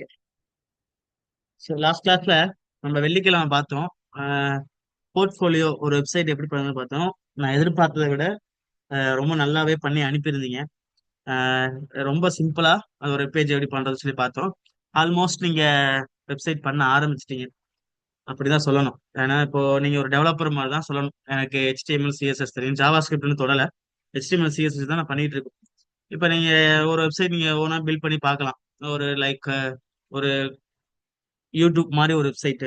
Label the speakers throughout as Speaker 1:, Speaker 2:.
Speaker 1: Okay. So last கிளாஸ்ல நம்ம வெள்ளிக்கிழமை பார்த்தோம். போர்ட்ஃபோலியோ ஒரு வெப்சைட் எப்படி பண்ணுறது பார்த்தோம். நான் எதிர்பார்த்ததை விட ரொம்ப நல்லாவே பண்ணி அனுப்பியிருந்தீங்க. அஹ், ரொம்ப சிம்பிளா அது ஒரு பேஜ் எப்படி பண்றதுன்னு சொல்லி பார்த்தோம். ஆல்மோஸ்ட் நீங்க வெப்சைட் பண்ண ஆரம்பிச்சிட்டீங்க அப்படிதான் சொல்லணும். ஏன்னா இப்போ நீங்க ஒரு டெவலப்பர் மாதிரி தான் சொல்லணும். எனக்கு HTML CSS தெரியும், ஜாவா ஸ்கிரிப்ட்னு தொடல. HTML CSS தான் நான் பண்ணிட்டு இருக்கேன். இப்போ நீங்க ஒரு வெப்சைட் நீங்க ஓனா பில்ட் பண்ணி பார்க்கலாம். ஒரு லைக் ஒரு யூடியூப் மாதிரி ஒரு வெப்சைட்,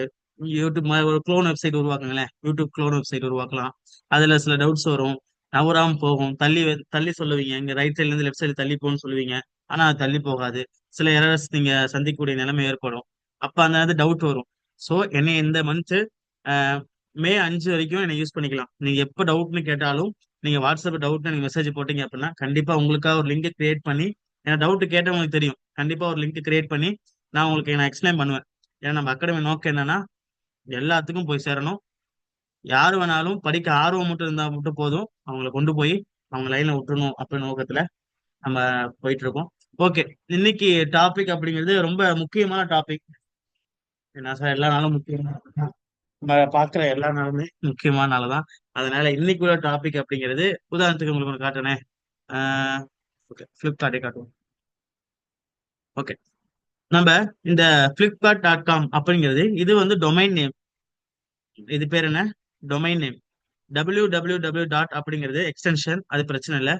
Speaker 1: யூடியூப் மாதிரி ஒரு க்ளோன் வெப்சைட் உருவாக்குங்களேன். யூடியூப் க்ளோன் வெப்சைட் உருவாக்கலாம். அதுல சில டவுட்ஸ் வரும், நவராம போகும், தள்ளி தள்ளி சொல்லுவீங்க, இங்க ரைட் சைட்ல இருந்து லெஃப்ட் சைடு தள்ளி போன்னு சொல்லுவீங்க. ஆனா அது தள்ளி போகாது. சில எரர்ஸ் நீங்க சந்திக்கக்கூடிய நிலைமை ஏற்படும். அப்ப அந்த நேரத்துல டவுட் வரும். ஸோ என்னை இந்த மந்த் மே 5 வரைக்கும் என்னை யூஸ் பண்ணிக்கலாம். நீங்க எப்போ டவுட்னு கேட்டாலும், நீங்க வாட்ஸ்அப் டவுட்னு நீங்க மெசேஜ் போட்டீங்க அப்படின்னா கண்டிப்பா உங்களுக்காக ஒரு லிங்க் கிரியேட் பண்ணி, ஏன்னா டவுட் கேட்டவங்களுக்கு தெரியும், கண்டிப்பா ஒரு லிங்க் கிரியேட் பண்ணி நான் எக்ஸ்பிளைன் பண்ணுவேன். ஏன்னா நம்ம அகாடமி நோக்கம் என்னன்னா எல்லாத்துக்கும் போய் சேரணும். யார் வேணாலும் படிக்க ஆர்வம் மட்டும் இருந்தா மட்டும் போதும், அவங்கள கொண்டு போய் அவங்க லைன்ல விட்டுறணும் அப்படின்னு நோக்கத்துல நம்ம போயிட்டு இருக்கோம். ஓகே. இன்னைக்கு டாபிக் அப்படிங்கிறது ரொம்ப முக்கியமான டாபிக். என்ன சார், எல்லா நாளும் முக்கியமா நம்ம பாக்குற எல்லா நாளுமே முக்கியமான நாள் தான். அதனால இன்னைக்கு உள்ள டாபிக் அப்படிங்கிறது, உதாரணத்துக்கு உங்களுக்கு ஒன்று காட்டுனேன். ஓகே, ஃப்ளிப்கார்ட்டே காட்டுவோம். ஓகே. நம்ம இந்த flipkart.com அப்படிங்கிறது இது வந்து டொமைன் நேம். இது பேர் என்ன? Domain name. www டாட் அப்படிங்கிறது எக்ஸ்டென்ஷன், அது பிரச்சனை இல்லை.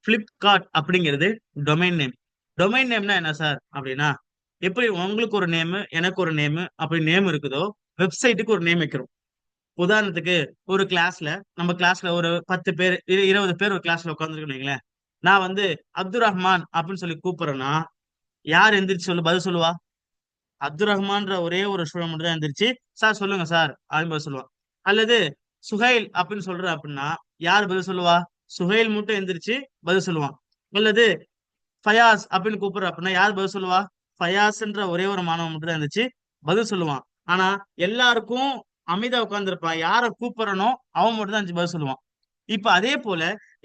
Speaker 1: Flipkart அப்படிங்கிறது டொமைன் நேம். டொமைன் நேம்னா என்ன சார் அப்படின்னா, எப்படி உங்களுக்கு ஒரு நேம் எனக்கு ஒரு நேம் அப்படி நேம் இருக்குதோ, வெப்சைட்டுக்கு ஒரு நேம் வைக்கிறோம். உதாரணத்துக்கு ஒரு கிளாஸ்ல, நம்ம கிளாஸ்ல ஒரு 10 பேர் 20 பேர் ஒரு கிளாஸ்ல உட்காந்துருக்கோம் வைங்களேன். நான் வந்து அப்துல் ரஹ்மான் அப்படின்னு சொல்லி கூப்பிடுறேன்னா, யார் எந்திரிச்சு பதில் சொல்லுவா? அப்துல் ரஹ்மான்ற ஒரே ஒரு ஸ்டூடெண்ட் மட்டும் தான் எந்திரிச்சு சார் சொல்லுங்க சார் அப்படின்னு பதில் சொல்லுவான். அல்லது சுஹைல் அப்படின்னு சொல்ற அப்படின்னா யார் பதில் சொல்லுவா? சுஹைல் மட்டும் எந்திரிச்சு பதில் சொல்லுவான். அல்லது ஃபயாஸ் அப்படின்னு கூப்பிடுற அப்படின்னா யார் பதில் சொல்லுவா? ஃபயாஸ்ன்ற ஒரே ஒரு மாணவன் மட்டும் தான் இருந்துச்சு பதில் சொல்லுவான். ஆனா எல்லாருக்கும் அமைதியா உட்கார்ந்துருப்பான், யாரை கூப்பிடுறனோ அவன் மட்டும் தான் பதில் சொல்லுவான். இப்ப அதே போல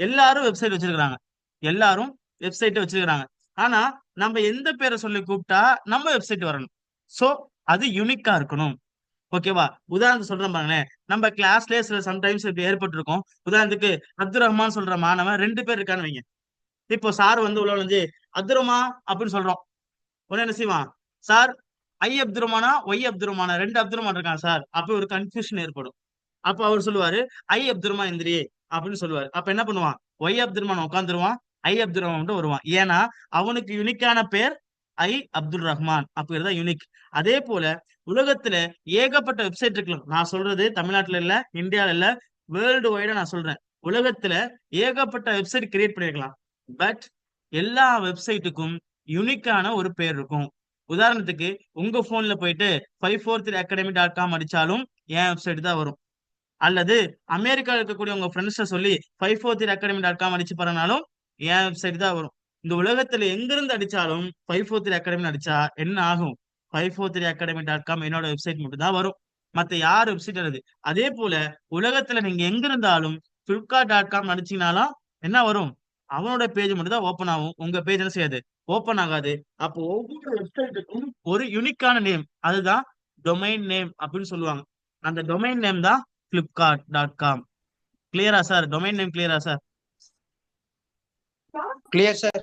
Speaker 1: எல்லாரும் வெப்சைட் வச்சிருக்காங்க. எல்லாரும் வெப்சைட் வச்சிருக்காங்க. ஆனா நம்ம எந்த பேரை சொல்லி கூப்பிட்டா நம்ம வெப்சைட் வரணும். சோ அது யூனிக்கா இருக்கணும். ஓகேவா? உதாரணத்துக்கு சொல்றேன் பாருங்களேன். நம்ம கிளாஸ்லயே சில சம்டைம்ஸ் இப்படி ஏற்பட்டிருக்கும். உதாரணத்துக்கு அப்துல் ரஹ்மான் சொல்ற மாணவன் 2 பேர் இருக்கான்னு வைங்க. இப்போ சார் வந்து உள்ள வந்து அப்துல் ரஹ்மான் அப்படின்னு சொல்றோம். உடனே என்ன செய்வான்? சார் ஐ அப்துல் ரஹ்மானா ஒய் அப்துல் ரஹ்மானா, 2 அப்துல் ரஹ்மான் இருக்கான் சார். அப்ப ஒரு கன்ஃபியூஷன் ஏற்படும். அப்ப அவர் சொல்லுவாரு ஐ அப்துல் ரஹ்மான் எந்திரி அப்படின்னு சொல்லுவாரு. அப்ப என்ன பண்ணுவான்? ஒய் அப்துல் ரஹ்மான் உட்காந்துருவான், ஐ அப்துல் ரஹ்மான் மட்டும் வருவான். ஏன்னா அவனுக்கு யூனிக்கான பேர் ஐ அப்துல் ரஹ்மான் அப்படிங்கிறதா யூனிக். அதே போல உலகத்துல ஏகப்பட்ட வெப்சைட் இருக்கலாம். நான் சொல்றது தமிழ்நாட்டுல இல்ல, இந்தியால இல்ல, வேர்ல்டு வைடா நான் சொல்றேன். உலகத்துல ஏகப்பட்ட வெப்சைட் கிரியேட் பண்ணிருக்கலாம். பட் எல்லா வெப்சைட்டுக்கும் யூனிக்கான ஒரு பேர் இருக்கும். உதாரணத்துக்கு உங்க போன்ல போயிட்டு 543academy.com அடிச்சாலும் என் வெப்சைட் தான் வரும். அல்லது அமெரிக்காவில் இருக்கக்கூடிய உங்க ஃப்ரெண்ட்ஸை சொல்லி 543academy.com அடிச்சு பாருனாலும் என் வெப்சைட் தான் வரும். இந்த உலகத்துல எங்கிருந்து அடிச்சாலும் 543 academy அடிச்சா என்ன ஆகும்? 543academy.com என்னோட வெப்சைட் மட்டும் தான் வரும். மத்த யார் வெப்சைட் வருது? அதே போல உலகத்துல நீங்க எங்க இருந்தாலும் flipkart.com அடிச்சீங்கனாலும் என்ன வரும்? அவனோட பேஜ் மட்டும் தான் ஓப்பன் ஆகும், உங்க பேஜ் என்ன செய்யாது, ஓப்பன் ஆகாது. அப்போ ஒவ்வொரு வெப்சைட்டுக்கும் ஒரு யூனிக்கான நேம், அதுதான் டொமைன் நேம் அப்படின்னு சொல்லுவாங்க. அந்த டொமைன் நேம் தான் flipkart.com. கிளியரா சார்? டொமைன் நேம் கிளியரா sir?
Speaker 2: Clear sir.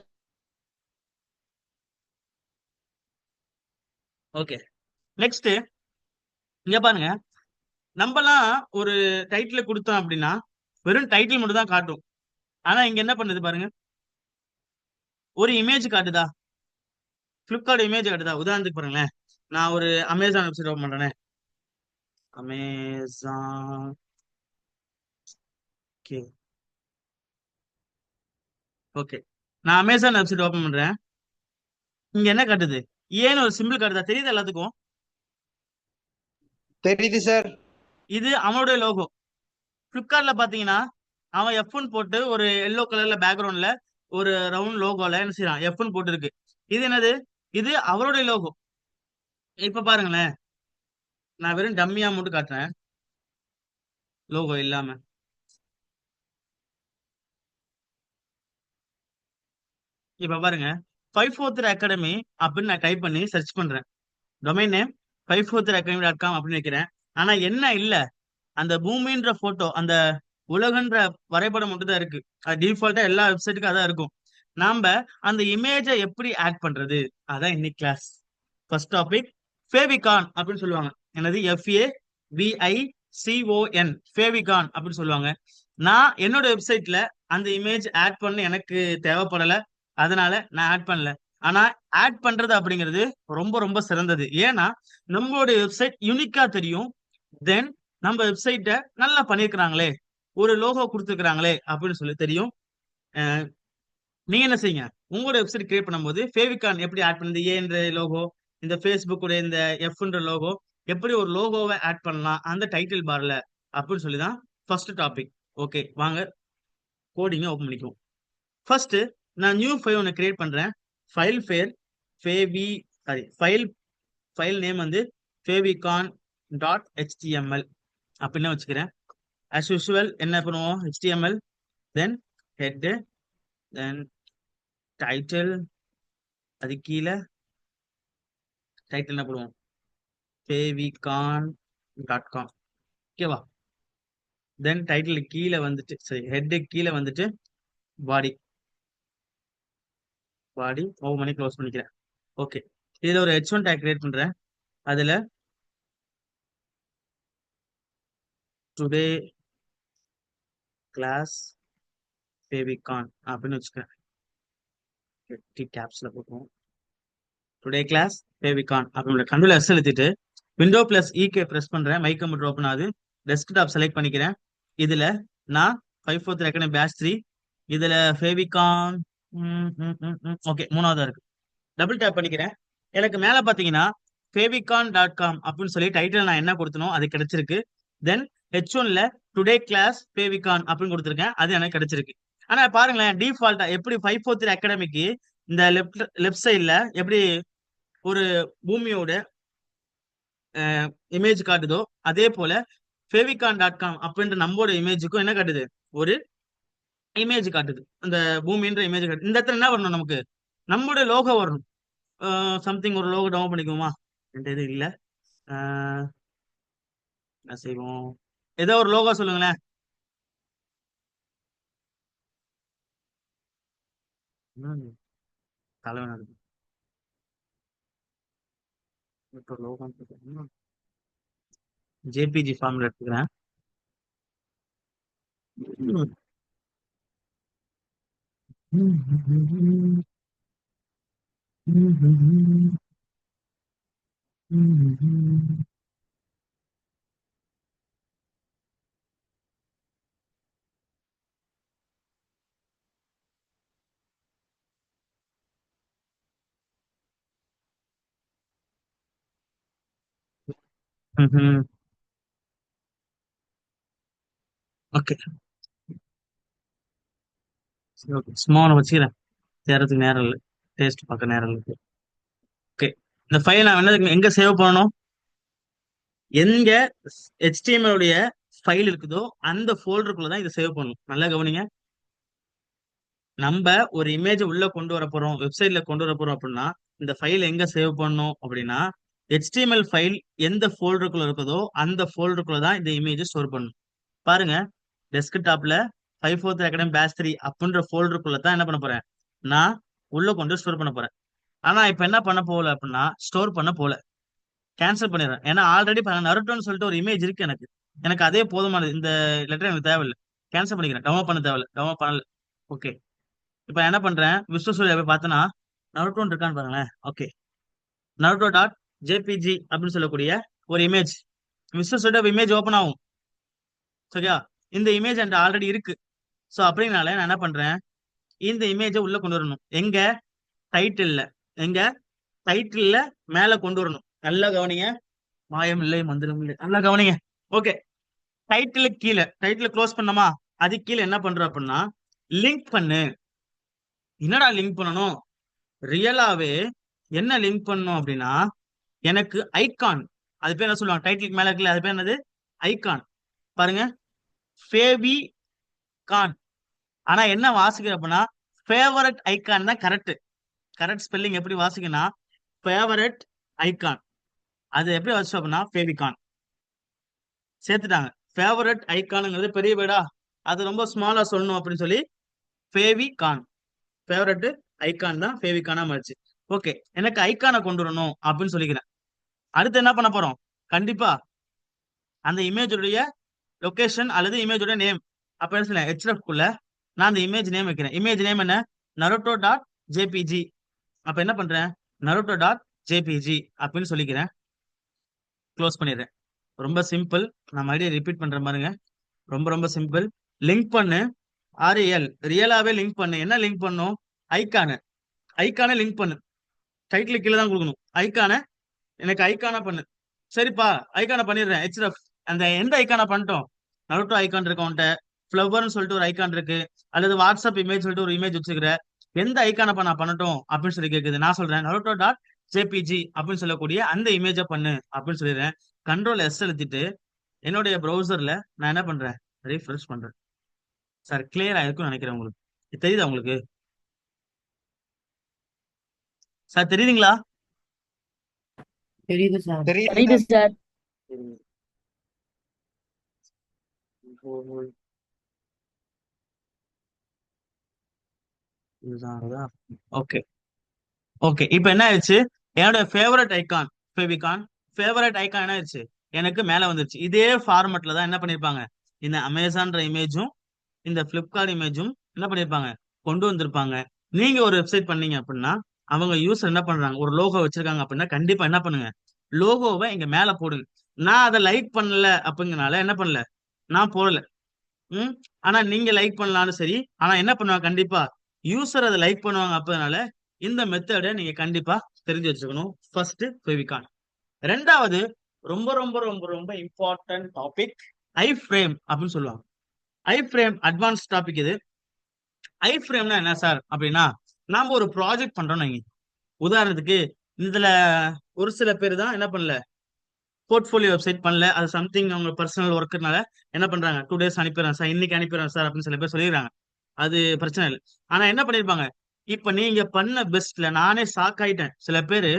Speaker 1: Okay. Next இங்க பாருங்க. நம்மலாம் ஒரு டைட்டில் கொடுத்தோம் அப்படின்னா வெறும் டைட்டில் மட்டும் தான் காட்டும். ஆனா இங்க என்ன பண்ணுது பாருங்க, ஒரு இமேஜ் காட்டுதா? பிளிப்கார்ட் இமேஜ் காட்டுதா? உதாரணத்துக்கு பாருங்களேன். நான் ஒரு அமேசான் வெப்சைட் ஓப்பன் பண்றேனே. அமேசான். ஓகே. ஓகே. நான் அமேசான் வெப்சைட் ஓப்பன் பண்றேன். இங்க என்ன காட்டுது? ஏன்னு ஒரு சிம்பிள் காட்டுதா? தெரியுது எல்லாத்துக்கும்?
Speaker 2: தெரியுது சார்.
Speaker 1: இது அவனுடைய லோகோ. பிளிப்கார்ட்ல பாத்தீங்கன்னா அவன் எஃப்னு போட்டு ஒரு எல்லோ கலர்ல பேக்ரவுண்ட்ல ஒரு ரவுண்ட் லோகோல என்ன செய்யறான்? எஃப்னு போட்டு இருக்கு. இது என்னது? இது அவருடைய லோகோ. இப்ப பாருங்களேன், நான் வெறும் டம்மியா மட்டும் காட்டுறேன், லோகோ இல்லாம. இப்ப பாருங்க, 543 academy அப்படின்னு நான் டைப் பண்ணி சர்ச் பண்றேன். டொமைன் நேம் 543academy.com அப்படின்னு வைக்கிறேன். ஆனா என்ன இல்ல, அந்த பூமின்ற போட்டோ, அந்த உலகன்ற வரைபடம் மட்டும் தான் இருக்கு. அது டிஃபால்ட்டா எல்லா வெப்சைட்டுக்கும் அதான் இருக்கும். நாம அந்த இமேஜை எப்படி ஆட் பண்றது, அதான் இன்னைக்கு கிளாஸ். ஃபர்ஸ்ட் டாபிக் ஃபேவிகான் அப்படின்னு சொல்லுவாங்க. என்னது? FAVICON, ஃபேவிகான் அப்படின்னு சொல்லுவாங்க. நான் என்னோட வெப்சைட்ல அந்த இமேஜ் ஆட் பண்ண எனக்கு தேவைப்படல, அதனால நான் ஆட் பண்ணல. ஆனா ஆட் பண்றது அப்படிங்கிறது ரொம்ப ரொம்ப சிறந்தது. ஏன்னா நம்மளுடைய வெப்சைட் யூனிக்கா தெரியும். தென் நம்ம வெப்சைட்டை நல்லா பண்ணிருக்கிறாங்களே, ஒரு லோகோ கொடுத்துருக்காங்களே அப்படின்னு சொல்லி தெரியும். அஹ் நீங்க என்ன செய்யுங்க, உங்களோட வெப்சைட் கிரியேட் பண்ணும்போது ஃபேவிகான் எப்படி ஆட் பண்ணுது, ஏ என்ற லோகோ, இந்த ஃபேஸ்புக் உடைய இந்த எஃப்ன்ற லோகோ, எப்படி ஒரு லோகோவை ஆட் பண்ணலாம் அந்த டைட்டில் பார்ல அப்படின்னு சொல்லி தான் ஃபர்ஸ்ட் டாபிக். ஓகே, வாங்க கோடிங்க ஓப்பன் பண்ணிக்குவோம். ஃபர்ஸ்ட் நான் நியூ ஃபைல் ஒன்று கிரியேட் பண்றேன். ஃபைல் பேர் ஃபேவி சாரி ஃபைல் ஃபைல் நேம் வந்து favicon.html அப்படின்னு வச்சுக்கிறேன். as usual என்ன பண்ணுவோம், HTML, தென் ஹெட், தென் டைட்டில், அது கீழே டைட்டில் என்ன பண்ணுவோம், favicon.com. ஓகேவா? தென் டைட்டில் கீழே வந்துட்டு, சரி ஹெட் கீழே வந்துட்டு பாடி, பாடி ஓவ் பண்ணி க்ளோஸ் பண்ணிக்கிறேன். ஓகே, இதுல ஒரு H1 டேக் கிரியேட் பண்றேன். அதுல டுடே கிளாஸ் favicon அப்படின்னு வச்சுக்கிறேன். கேப்ஸ்ல போட்டுருவோம். டுடே கிளாஸ் ஃபேவிகான் அப்படின்ற கண்ட்ரோல் எஸ் எழுத்திட்டு விண்டோ பிளஸ் இகே பிரஸ் பண்றேன். மைக் கம்ப்யூட்டர் ஓப்பன் ஆகுது. டெஸ்க்டாப் செலக்ட் பண்ணிக்கிறேன். இதுல நான் 543 academy பேட்ச் 3, இதுல ஃபேவிகான் ஓகே மூணாவதா இருக்கு. டபுள் டேப் பண்ணிக்கிறேன். எனக்கு மேல பாத்தீங்கன்னா favicon.com அப்படின்னு சொல்லி டைட்டில் நான் என்ன கொடுத்தனோ அது கிடைச்சிருக்கு. தென் H1ல டுடே கிளாஸ் ஃபேவிகான் அப்படின்னு கொடுத்துருக்கேன், அது எனக்கு கிடைச்சிருக்கு. ஆனா பாருங்களேன், டிஃபால்ட்டா எப்படி 543 academy-க்கு இந்த லெஃப்ட் சைட்ல எப்படி ஒரு பூமியோட இமேஜ் காட்டுதோ, அதே போல ஃபேவிகான்.com அப்படின்ற நம்மளோட இமேஜுக்கும் என்ன காட்டுது, ஒரு இமேஜ் காட்டுது. அந்த பூமின்ற இமேஜ் காட்டுது. இந்த இடத்துல என்ன வரணும், நமக்கு நம்மளுடைய லோகோ வரணும். சம்திங் ஒரு லோகோ டவுன் பண்ணிக்குவோமா? என்கிட்ட இது இல்ல. அஹ், என்ன செய்வோம், ஏதோ ஒரு லோகோ சொல்லுங்களேன். ம், தலைவன் இருக்கு. இப்போ லோகோ ஜேபிஜி ஃபார்ம்ல எடுத்துக்கிறேன். ம். ஓகே, சும்மா ஒன்று வச்சுக்கிறேன், தேர்றதுக்கு நேரம் இல்லை, டேஸ்ட் பார்க்க நேரம் இல்லை. ஓகே, இந்த ஃபைல் நான் என்ன எங்க சேவ் பண்ணணும், எங்க HTML உடைய ஃபைல் இருக்குதோ அந்த ஃபோல்டருக்குள்ள தான் இதை சேவ் பண்ணணும். நல்லா கவனிங்க. நம்ம ஒரு இமேஜ் உள்ள கொண்டு வர போறோம், வெப்சைட்ல கொண்டு வர போறோம் அப்படின்னா இந்த ஃபைல் எங்க சேவ் பண்ணணும் அப்படின்னா, HTML ஃபைல் எந்த ஃபோல்டருக்குள்ள இருக்குதோ அந்த ஃபோல்டருக்குள்ள தான் இந்த இமேஜ் ஸ்டோர் பண்ணணும். பாருங்க, டெஸ்க்டாப்ல 543 academy பேட்ச் 3 அப்படின்ற ஃபோல்டருக்குள்ள தான் என்ன பண்ண போறேன், நான் உள்ள கொண்டு ஸ்டோர் பண்ண போறேன். ஆனா இப்ப என்ன பண்ண போகல அப்படின்னா, ஸ்டோர் பண்ண போல, கேன்சல் பண்ணிடுறேன். ஏன்னா ஆல்ரெடி நருட்டோன்னு சொல்லிட்டு ஒரு இமேஜ் இருக்கு எனக்கு, எனக்கு அதே போதுமானது. இந்த லெட்டர் எனக்கு தேவையில்லை, கேன்சல் பண்ணிக்கிறேன். டவுன்லோட் பண்ண தேவையில்லை, டவுன்லோட் பண்ணல. ஓகே, இப்போ என்ன பண்றேன், விஸ்வ ஸ்டுடியோ போய் பார்த்தேன்னா நருட்டோன்னு இருக்கான்னு பாருங்களேன். ஓகே, நருட்டோ டாட் ஜேபிஜி அப்படின்னு சொல்லக்கூடிய ஒரு இமேஜ், விஸ்வ ஸ்டுடியோ இமேஜ் ஓப்பன் ஆகும். சரியா? இந்த இமேஜ் என்கிட்ட ஆல்ரெடி இருக்கு. ஸோ அப்படின்னால நான் என்ன பண்றேன், இந்த இமேஜை உள்ள கொண்டு வரணும். எங்க? டைட்டில்ல. எங்க? டைட்டில்ல மேல கொண்டு வரணும். நல்லா கவனிங்க, மாயம் இல்லை மந்திரம் இல்லை, நல்லா கவனிங்க. ஓகே, டைட்டிலுக்கு கீழே, டைட்டில் க்ளோஸ் பண்ணோமா, அதுக்கு கீழே என்ன பண்றோம் அப்படின்னா, லிங்க் பண்ணு. என்னடா லிங்க் பண்ணணும், ரியலாவே என்ன லிங்க் பண்ணணும் அப்படின்னா, எனக்கு ஐகான், அது பேர் என்ன சொல்லுவாங்க, டைட்டிலுக்கு மேல இருக்குல்ல, அது பேர் என்னது, ஐகான். பாருங்க, ஃபேவி கான். ஆனா என்ன வாசிக்கிற அப்படின்னா, ஃபேவரட் ஐகான் தான் கரெக்ட். கரெக்ட் ஸ்பெல்லிங் எப்படி வாசிக்கணும், ஃபேவரட் ஐகான். அது எப்படி வச்சோம் அப்படின்னா ஃபேவிகான் சேர்த்துட்டாங்க. ஃபேவரட் ஐகானுங்கிறது பெரிய வேர்டா, அது ரொம்ப ஸ்மாலா சொல்லணும் அப்படின்னு சொல்லி ஃபேவிகான், ஃபேவரட் ஐகான் தான் ஃபேவிகானா மாறிச்சு. ஓகே, எனக்கு ஐகானை கொண்டு வரணும் அப்படின்னு சொல்லிக்கிறேன். அடுத்து என்ன பண்ண போறோம்? கண்டிப்பா அந்த இமேஜுடைய லொகேஷன் அல்லது இமேஜோட நேம். அப்ப என்ன சொல்ல ஹெச்எஃப் குள்ள நான் அந்த இமேஜ் நேம் வைக்கிறேன். இமேஜ் நேம் என்ன? Naruto dot JPG. அப்ப என்ன பண்றேன்? நருட்டோ டாட் ஜேபிஜி அப்படின்னு சொல்லிக்கிறேன். க்ளோஸ் பண்ணிடுறேன். ரொம்ப சிம்பிள். நான் மறுபடியும் ரிப்பீட் பண்றேன் பாருங்க. ரொம்ப ரொம்ப சிம்பிள். லிங்க் பண்ணு. ஆர்ஏஎல் ரியலாவே லிங்க் பண்ணு. என்ன லிங்க் பண்ணும்? ஐகானு. ஐகானை லிங்க் பண்ணு. டைட்டில் கீழே தான் கொடுக்கணும். ஐகானை எனக்கு ஐகானா பண்ணு. சரிப்பா, ஐகானை பண்ணிடுறேன். ஹெச்எஃப் அந்த எந்த ஐகானா பண்ணிட்டோம்? நருட்டோ ஐகான் இருக்கு உன்ட்ட, ஃப்ளவர்னு சொல்லிட்டு ஒரு ஐகான் இருக்கு, அல்லது வாட்ஸ்அப் இமேஜ் சொல்லிட்டு ஒரு இமேஜ் வச்சுக்கிற, எந்த ஐகானை நான் பண்ணட்டும் அப்படின்னு சொல்லி கேக்குது. நான் சொல்றேன் நருட்டோ டாட் ஜேபிஜி அப்படின்னு சொல்லக்கூடிய அந்த இமேஜை பண்ணு அப்படின்னு சொல்லிடுறேன். கண்ட்ரோல் எஸ் அழுத்திட்டு என்னுடைய ப்ரௌசர்ல நான் என்ன பண்றேன்? ரீஃப்ரெஷ் பண்றேன். சார் கிளியர் ஆயிருக்கும்னு நினைக்கிறேன். உங்களுக்கு இது தெரியுதா? உங்களுக்கு சார் தெரியுதுங்களா?
Speaker 2: தெரியுது சார்.
Speaker 3: தெரியுது சார்.
Speaker 1: ஓகே ஓகே, இப்போ என்ன ஆயிடுச்சு? என்னோட favourite icon favicon, favourite icon என்ன ஆயிடுச்சு? எனக்கு மேல வந்துருச்சு. இதே ஃபார்மட்ல தான் என்ன பண்ணிருப்பாங்க, இந்த அமேசான்ற இமேஜும் இந்த பிளிப்கார்ட் இமேஜும் என்ன பண்ணிருப்பாங்க, கொண்டு வந்திருப்பாங்க. நீங்க ஒரு வெப்சைட் பண்ணீங்க அப்படின்னா அவங்க யூசர் என்ன பண்றாங்க, ஒரு லோகோ வச்சிருக்காங்க அப்படின்னா கண்டிப்பா என்ன பண்ணுங்க, லோகோவை இங்க மேல போடுங்க. நான் அதை லைக் பண்ணல அப்படிங்கறனால என்ன பண்ணல, நான் போடல. ம் ஆனா நீங்க லைக் பண்ணலாம்னு சரி. ஆனா என்ன பண்ணுவாங்க, கண்டிப்பா யூசர் அதை லைக் பண்ணுவாங்க. அப்பனால இந்த மெத்தடை நீங்க கண்டிப்பா தெரிஞ்சு வச்சுக்கணும். ஃபர்ஸ்ட் ஃபெவிகான். ரெண்டாவது ரொம்ப ரொம்ப ரொம்ப ரொம்ப இம்பார்ட்டன்ட் டாபிக் ஐ ஃப்ரேம் அப்படின்னு சொல்லுவாங்க. ஐ ஃப்ரேம் அட்வான்ஸ் டாபிக் இது. ஐ ஃப்ரேம்னா என்ன சார் அப்படின்னா, நாம ஒரு ப்ராஜெக்ட் பண்றோம் நீங்க. உதாரணத்துக்கு இதுல ஒரு சில பேர் தான் என்ன பண்ணல, போர்ட்ஃபோலியோ வெப்சைட் பண்ணல, அது சம்திங் அவங்க பர்சனல் ஒர்க்குனால என்ன பண்றாங்க, 2 days அனுப்பிடுறேன் சார், இன்னைக்கு அனுப்பிடுறேன் சார் அப்படின்னு சில பேர் சொல்லிடுறாங்க. அது பிரச்சனை இல்லை. ஆனா என்ன பண்ணிருப்பாங்க, இப்ப நீங்க பண்ண பெஸ்ட்ல நானே ஷாக் ஆயிட்டேன். சில பேரு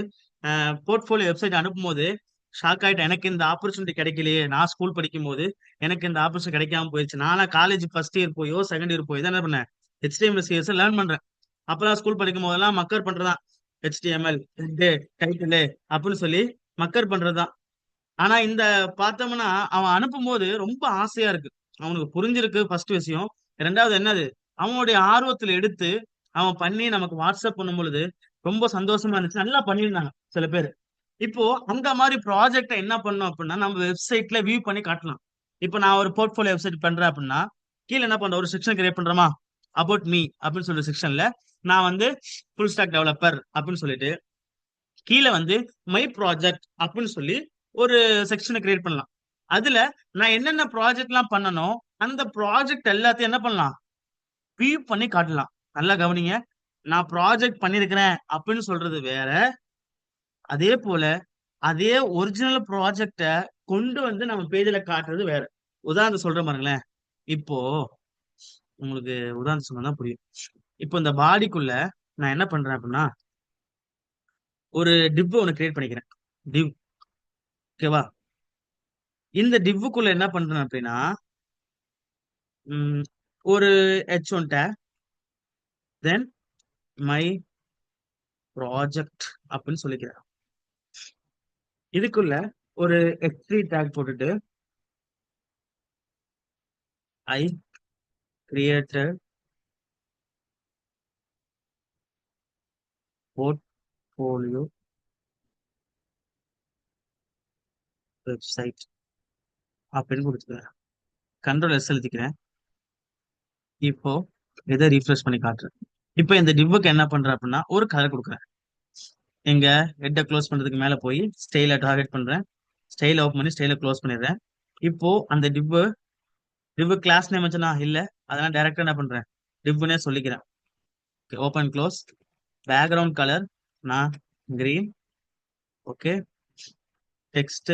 Speaker 1: போர்ட்ஃபோலியோ வெப்சைட் அனுப்பும் போது ஷாக் ஆயிட்டேன். எனக்கு இந்த ஆப்பர்ச்சுனிட்டி கிடைக்கலையே, நான் ஸ்கூல் படிக்கும் போது எனக்கு இந்த ஆப்பர்ச்சுனிட்டி கிடைக்காம போயிடுச்சு. நானா காலேஜ் ஃபர்ஸ்ட் இயர் போயோ செகண்ட் இயர் போய் தான் என்ன பண்ணேன், HTML CSS லேர்ன் பண்றேன். அப்பதான் ஸ்கூல் படிக்கும் போதெல்லாம் மக்கர் பண்றதான் HTML டைட்டில் அப்படின்னு சொல்லி மக்கர் பண்றதுதான். ஆனா இந்த பார்த்தோம்னா அவன் அனுப்பும் போது ரொம்ப ஆசையா இருக்கு. அவனுக்கு புரிஞ்சிருக்கு ஃபர்ஸ்ட் விஷயம். ரெண்டாவது என்னது, அவனுடைய ஆர்வத்துல எடுத்து அவன் பண்ணி நமக்கு வாட்ஸ்அப் பண்ணும் பொழுது ரொம்ப சந்தோஷமா இருந்துச்சு. நல்லா பண்ணியிருந்தாங்க சில பேர். இப்போ அந்த மாதிரி ப்ராஜெக்டை என்ன பண்ணோம் அப்படின்னா நம்ம வெப்சைட்ல வியூ பண்ணி காட்டலாம். இப்போ நான் ஒரு போர்ட்ஃபோலியோ வெப்சைட் பண்றேன் அப்படின்னா கீழே என்ன பண்றேன், ஒரு செக்ஷன் கிரியேட் பண்றோமா, அபவுட் மீ அப்படின்னு சொல்ற செக்ஷன்ல நான் வந்து ஃபுல் ஸ்டாக் டெவலப்பர் அப்படின்னு சொல்லிட்டு கீழே வந்து மை ப்ராஜெக்ட் அப்படின்னு சொல்லி ஒரு செக்ஷனை கிரியேட் பண்ணலாம். அதுல நான் என்னென்ன ப்ராஜெக்ட் எல்லாம் பண்ணணும், அந்த ப்ராஜெக்ட் எல்லாத்தையும் என்ன பண்ணலாம், வியூ பண்ணி காட்டலாம். நல்லா கவனிங்க. நான் ப்ராஜெக்ட் பண்ணிருக்கிறேன் அப்படின்னு சொல்றது வேற, அதே போல அதே ஒரிஜினல் ப்ராஜெக்ட கொண்டு வந்து நம்ம பேஜ்ல காட்டுறது வேற. உதாரணம் சொல்றேன் பாருங்களேன். இப்போ உங்களுக்கு உதாரணம் சொன்னா புரியும். இப்போ இந்த பாடிக்குள்ள நான் என்ன பண்றேன் அப்படின்னா ஒரு டிவ் ஒன்று கிரியேட் பண்ணிக்கிறேன். டிவ், ஓகேவா? இந்த டிவ்வுக்குள்ள என்ன பண்றேன் அப்படின்னா ஒரு H1 take, then my project அப்படின்னு சொல்லிக்கிறேன். இதுக்குள்ள ஒரு H3 டேக் போட்டுட்டு ஐ கிரியேட்டட் போர்ட்ஃபோலியோ வெப்சைட் அப்படின்னு கொடுத்துக்கிறேன். கண்ட்ரோல் எஸ் எழுதிக்கிறேன். இப்போ இதை ரீஃப்ரெஷ் பண்ணி காட்டுறேன். இப்போ இந்த டிவ்வுக்கு என்ன பண்றேன் அப்படின்னா ஒரு கலர் கொடுக்குறேன். எங்க ஹெட்டை க்ளோஸ் பண்றதுக்கு மேல போய் ஸ்டைல டார்கெட் பண்றேன். ஸ்டைல ஓப்பன் பண்ணி ஸ்டைல க்ளோஸ் பண்ணிடுறேன். இப்போ அந்த டிவ் கிளாஸ் நேம் வச்சுனா இல்ல, அதெல்லாம் டைரக்டா என்ன பண்றேன், டிவ்னே சொல்லிக்கிறேன். Open close. பேக்ரவுண்ட் கலர் நான் green. Okay, text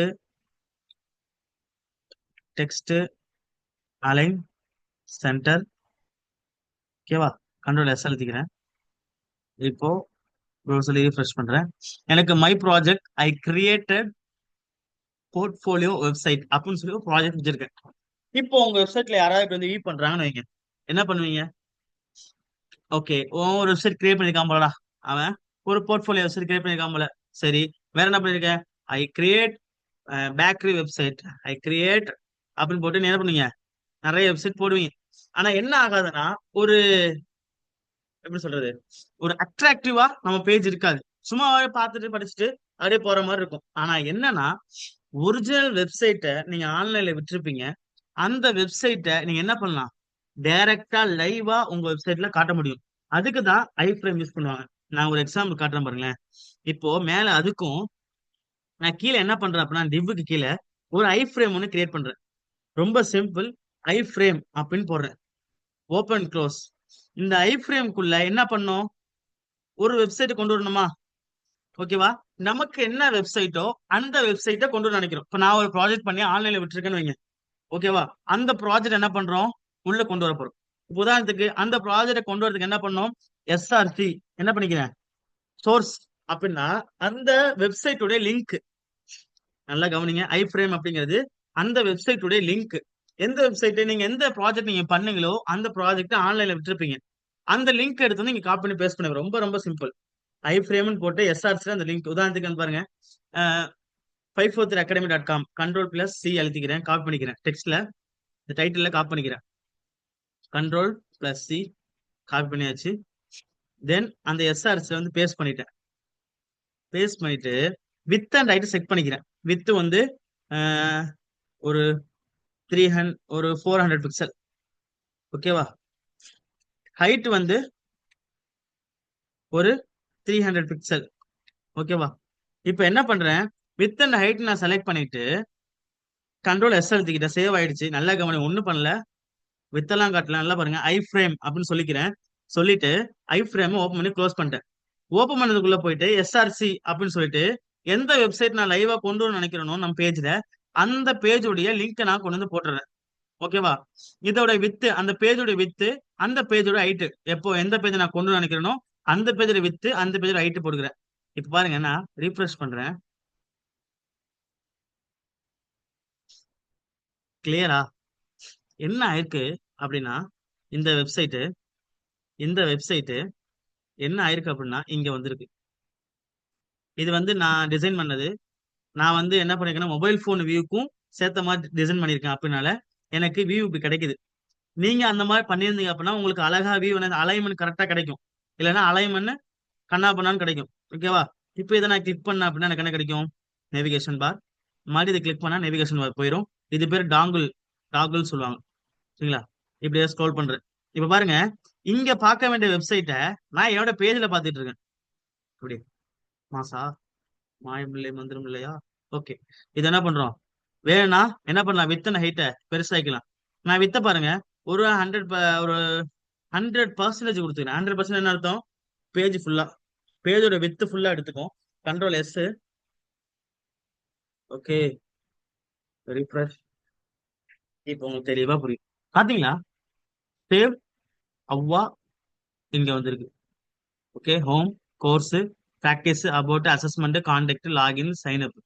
Speaker 1: text align centre. ஓகேவா? கண்ட்ரோல் எஸ் எழுதிக்கிறேன். இப்போ ப்ரௌசர்ல ரீஃப்ரெஷ் பண்றேன். எனக்கு my project I created portfolio website அப்படின்னு சொல்லி ஒரு ப்ராஜெக்ட் வச்சிருக்கேன். இப்போ உங்க வெப்சைட்ல யாராவது இப்ப வந்து வியூ பண்றாங்கன்னு வைங்க, என்ன பண்ணுவீங்க? ஓகே, ஒரு வெப்சைட் கிரியேட் பண்ணிருக்கான் போலடா அவன், ஒரு போர்ட்ஃபோலியோ வெப்சைட் கிரியேட் பண்ணிருக்கான் போல. சரி, வேற என்ன பண்ணிருக்கேன்? ஐ கிரியேட் பேக்கரி வெப்சைட், ஐ கிரியேட் அப்படின்னு போட்டு நீ என்ன பண்ணுவீங்க? நிறைய வெப்சைட் போடுவீங்க. ஆனா என்ன ஆகாதுன்னா, ஒரு எப்படி சொல்றது, ஒரு அட்ராக்டிவா நம்ம பேஜ் இருக்காது. சும்மாவே பார்த்துட்டு படிச்சுட்டு அப்படியே போற மாதிரி இருக்கும். ஆனா என்னன்னா, ஒரிஜினல் வெப்சைட்டை நீங்க ஆன்லைன்ல விட்டுருப்பீங்க. அந்த வெப்சைட்டை நீங்க என்ன பண்ணலாம்? டைரக்டா லைவா உங்க வெப்சைட்ல காட்ட முடியும். அதுக்கு தான் ஐ ஃப்ரேம் யூஸ் பண்ணுவாங்க. நான் ஒரு எக்ஸாம்பிள் காட்டுறேன் பாருங்களேன். இப்போ மேல அதுக்கும் நான் கீழே என்ன பண்றேன் அப்படின்னா, டிவ்வுக்கு கீழே ஒரு ஐ ஃப்ரேம் ஒன்று கிரியேட் பண்றேன். ரொம்ப சிம்பிள். ஐ ஃப்ரேம் அப்படின்னு போடுறேன். Open close. இந்த ஐ ஃப்ரேம்குள்ள என்ன பண்ணும்? ஒரு வெப்சைட் கொண்டு வரணுமா? ஓகேவா? நமக்கு என்ன வெப்சைட்டோ அந்த வெப்சைட்டை கொண்டு வர நினைக்கிறோம். இப்ப நான் ஒரு ப்ராஜெக்ட் பண்ணி ஆன்லைன்ல விட்டுருக்கேன்னு வைங்க. ஓகேவா? அந்த ப்ராஜெக்ட் என்ன பண்றோம்? உள்ள கொண்டு வர போறோம். இப்ப உதாரணத்துக்கு அந்த ப்ராஜெக்டை கொண்டு வரதுக்கு என்ன பண்ணோம்? எஸ்ஆர்சி என்ன பண்ணிக்கிறேன்? சோர்ஸ் அப்படின்னா அந்த வெப்சைட்டுடைய லிங்க். நல்லா கவனிங்க. ஐ ஃப்ரேம் அப்படிங்கிறது அந்த வெப்சைட்டுடைய லிங்க். எந்த வெப்சைட் நீங்க எந்த ப்ராஜெக்ட் நீங்க பண்ணீங்களோ அந்த ப்ராஜெக்ட் ஆன்லைன்ல விட்டுருப்பீங்க. அந்த லிங்க் எடுத்து வந்து நீங்க காப்பி பண்ணி பேஸ்ட் பண்ணுங்க. ரொம்ப ரொம்ப சிம்பிள். ஐ ஃப்ரேம்னு போட்டு எஸ்ஆர்சி அந்த லிங்க். உதாரணத்துக்கு வந்து பாருங்க, 543academy.com Ctrl+C அழுத்திக்கிறேன், காப்பி பண்ணிக்கிறேன். டெக்ஸ்ட்ல இந்த டைட்டில்ல காப்பி பண்ணிக்கிறேன். Ctrl+C காப்பி பண்ணியாச்சு. தென் அந்த எஸ்ஆர்சி வந்து பேஸ்ட் பண்ணிட்டேன். பேஸ்ட் பண்ணிட்டு வித் அண்ட் ஹைட் செட் பண்ணிக்கிறேன். வித் வந்து அஹ், ஒரு 300, ஒரு 400 பிக்சல். ஓகேவா? ஹைட் வந்து ஒரு 300 பிக்சல். ஓகேவா? இப்போ என்ன பண்றேன்? வித் அண்ட் ஹைட் நான் செலக்ட் பண்ணிட்டு Ctrl+S அழுத்திக்கிட்டேன். சேவ் ஆயிடுச்சு. நல்லா கவனி, ஒண்ணும் பண்ணல. வித்தெல்லாம் காட்டல. நல்லா பாருங்க. ஐ ஃப்ரேம் அப்படின்னு சொல்லிக்கிறேன். சொல்லிட்டு ஐ ஃப்ரேம் ஓப்பன் பண்ணி க்ளோஸ் பண்ணிட்டேன். ஓப்பன் பண்ணதுக்குள்ள போயிட்டு எஸ்ஆர்சி அப்படின்னு சொல்லிட்டு எந்த வெப்சைட் நான் லைவா கொண்டு வரணும்னு நினைக்கிறேனோ நம்ம பேஜ்ல, அந்த பேஜோடைய லிங்க் நான் கொண்டு வந்து போட்டுறேன். ஓகேவா? இதோட வித்து, அந்த பேஜோட வித்து, அந்த பேஜோட ஹைட், எப்போ எந்த பேஜ் நான் கொண்டு வரணும்னு நினைக்கிறேனோ அந்த பேஜோட வித்து, அந்த பேஜோட ஹைட் போடுகிறேன். இப்ப பாருங்க, நான் ரீஃப்ரெஷ் பண்றேன். கிளியரா என்ன ஆயிருக்கு அப்படின்னா, இந்த வெப்சைட்டு இந்த வெப்சைட்டு என்ன ஆயிருக்கு அப்படின்னா இங்க வந்திருக்கு. இது வந்து நான் டிசைன் பண்ணது. நான் வந்து என்ன பண்ணிருக்கேன்னா மொபைல் ஃபோன் வியூக்கும் சேர்த்த மாதிரி டிசைன் பண்ணியிருக்கேன். அப்படினால எனக்கு வியூ இப்படி கிடைக்குது. நீங்க அந்த மாதிரி பண்ணியிருந்தீங்க அப்படின்னா உங்களுக்கு அழகா வியூ அலைன்மெண்ட் கரெக்டா கிடைக்கும். இல்லைன்னா அலைன்மெண்ட் கண்ணா பண்ணான்னு கிடைக்கும். ஓகேவா? இப்போ இதை நான் கிளிக் பண்ண அப்படின்னா எனக்கு என்ன கிடைக்கும்? Navigation bar. மறுபடியும் இதை கிளிக் பண்ணா நேவிகேஷன் பார் போயிடும். இது பேர் டாங்கிள். டாங்கிள் சொல்லுவாங்க. சரிங்களா? இப்படியே ஸ்க்ரோல் பண்றேன். இப்ப பாருங்க, இங்க பார்க்க வேண்டிய வெப்சைட்டை நான் என்னோட பேஜ்ல பார்த்துட்டு இருக்கேன். இப்படி மாசா மாயமில்லை மந்திரம் இல்லையா? ஓகே, இது என்ன பண்றோம்? வேணும்னா என்ன பண்ணலாம்? வித்தன ஹைட்டை பெருசாக்கலாம். நான் வித்த பாருங்க, ஒரு 100% கொடுத்துக்கிறேன். 100% என்ன அர்த்தம்? பேஜ் ஃபுல்லா, பேஜோட வித்து ஃபுல்லா எடுத்துக்கும். Ctrl+S. Okay, refresh. இப்போ உங்களுக்கு தெளிவா புரியும். பாத்தீங்களா? சேவ். அவ்வா இங்க வந்திருக்கு. Okay, home, course, practice, about, assessment, contact, login, sign up.